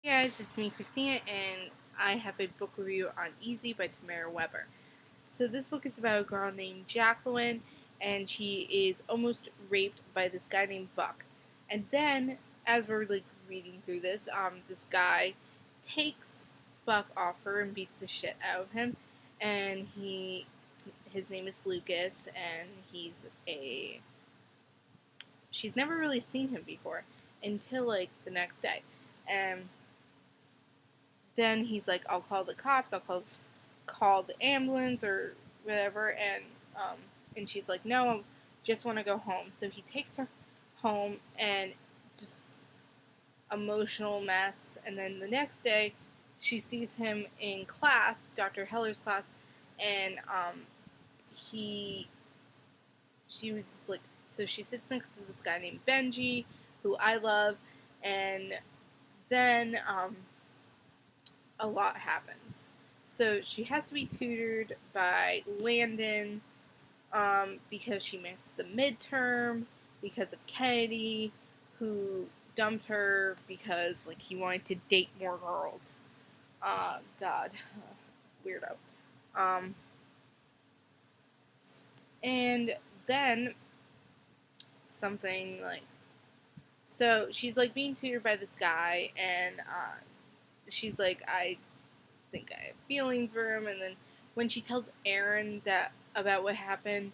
Hey guys, it's me, Christina, and I have a book review on Easy by Tammara Weber. So this book is about a girl named Jacqueline, and she is almost raped by this guy named Buck. And then, as we're reading through this, this guy takes Buck off her and beats the shit out of him, and his name is Lucas, and she's never really seen him before until the next day, and then he's like, I'll call the cops, I'll call the ambulance or whatever, and she's like, no, I just want to go home. So he takes her home, and just emotional mess. And then the next day, she sees him in class, Dr. Heller's class, and he she was just like, so she sits next to this guy named Benji, who I love, and then a lot happens. So she has to be tutored by Landon because she missed the midterm, because of Kennedy, who dumped her because he wanted to date more girls. God, weirdo. Um, and then something so she's being tutored by this guy, and she's like, I think I have feelings for him. And then when she tells Aaron that about what happened,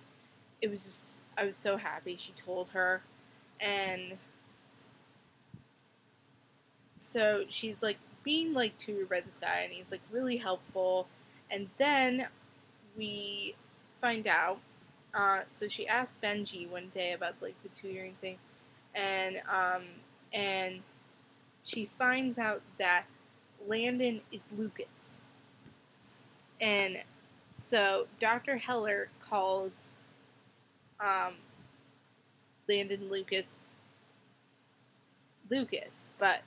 it was just, I was so happy she told her. And so she's being tutored by this guy, and he's really helpful. And then we find out, so she asked Benji one day about the tutoring thing, and she finds out that Landon is Lucas. And so Dr. Heller calls Landon Lucas, but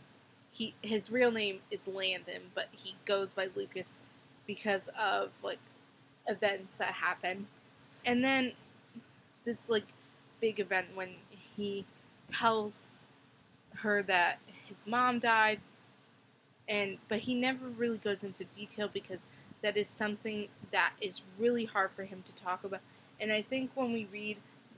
his real name is Landon, but he goes by Lucas because of events that happen. And then this big event when he tells her that his mom died, but he never really goes into detail because that is something that is really hard for him to talk about. And I think when we read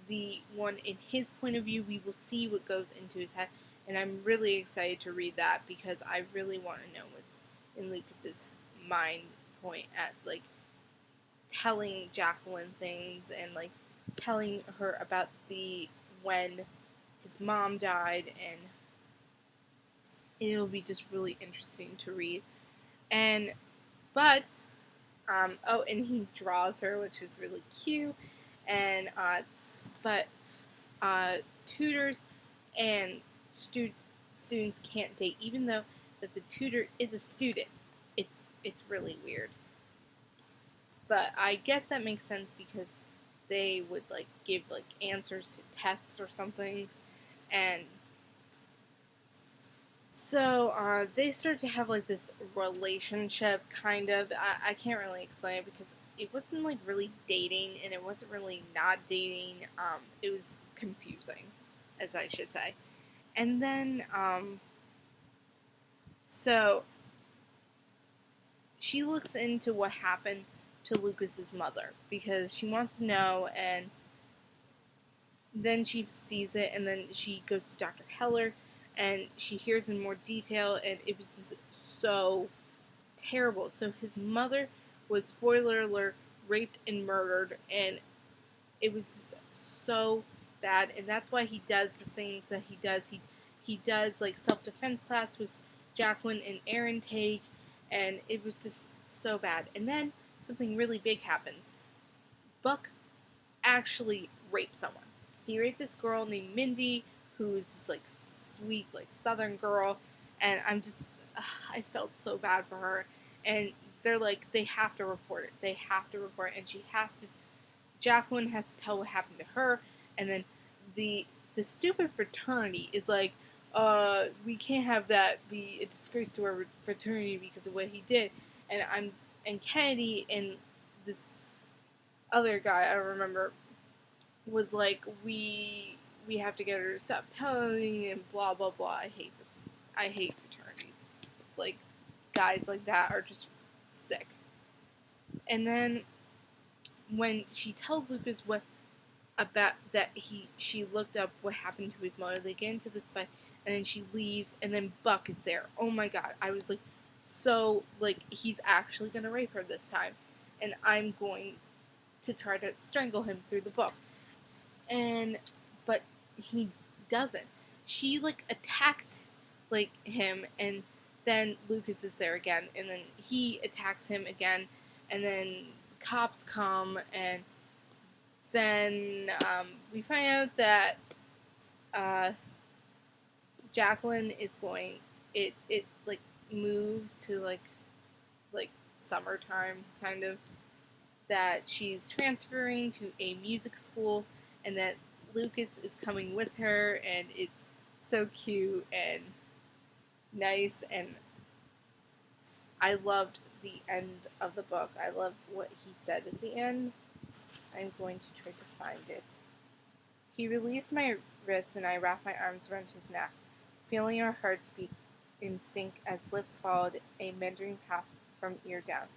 the one in his point of view, we will see what goes into his head. And I'm really excited to read that because I really want to know what's in Lucas's mind point at telling Jacqueline things, and telling her about when his mom died, and it'll be just really interesting to read. And but oh, and he draws her, which is really cute. And but tutors and students can't date, even though that the tutor is a student. It's really weird. But I guess that makes sense because they would give answers to tests or something. And so they start to have this relationship, kind of. I can't really explain it because it wasn't really dating, and it wasn't really not dating. It was confusing, as I should say. And then so she looks into what happened to Lucas's mother because she wants to know, and then she sees it, and then she goes to Dr. Heller, and she hears in more detail, and it was just so terrible. So his mother was, spoiler alert, raped and murdered, and it was so bad. And that's why he does the things that he does. He does self-defense class with Jacqueline and Aaron take, and it was just so bad. And then something really big happens. Buck actually raped someone. He raped this girl named Mindy, who is this sweet Southern girl, and I felt so bad for her. And they're they have to report it. They have to report it, and Jacqueline has to tell what happened to her. And then the stupid fraternity is we can't have that be a disgrace to our fraternity because of what he did. And Kennedy and this other guy, I don't remember, was we have to get her to stop telling, and blah blah blah. I hate this. I hate fraternities. like, guys like that are just sick. And then when she tells Lucas what about that she looked up what happened to his mother, they get into this fight, and then she leaves, and then Buck is there. Oh my god, I was like, so, like, he's actually gonna rape her this time, and I'm going to try to strangle him through the book. But he doesn't. She, like, attacks, like, him, and then Lucas is there again, and then he attacks him again, and then cops come, and then we find out that Jacqueline is going. It like moves to like summertime, kind of, that she's transferring to a music school, and that Lucas is coming with her, and it's so cute and nice, and I loved the end of the book. I loved what he said at the end. I'm going to try to find it. He released my wrists, and I wrapped my arms around his neck, feeling our hearts beat in sync as lips followed a meandering path from ear down.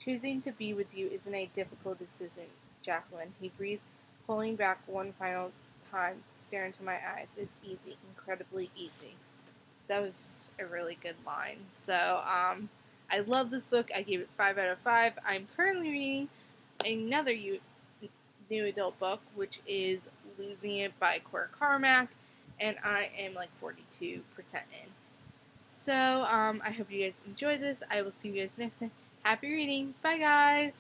Choosing to be with you isn't a difficult decision, Jacqueline. He breathed, pulling back one final time to stare into my eyes. It's easy, incredibly easy. That was just a really good line. So, I love this book. I gave it 5 out of 5. I'm currently reading another new adult book, which is Losing It by Cora Carmack, and I am like 42% in. So, I hope you guys enjoyed this. I will see you guys next time. Happy reading. Bye, guys.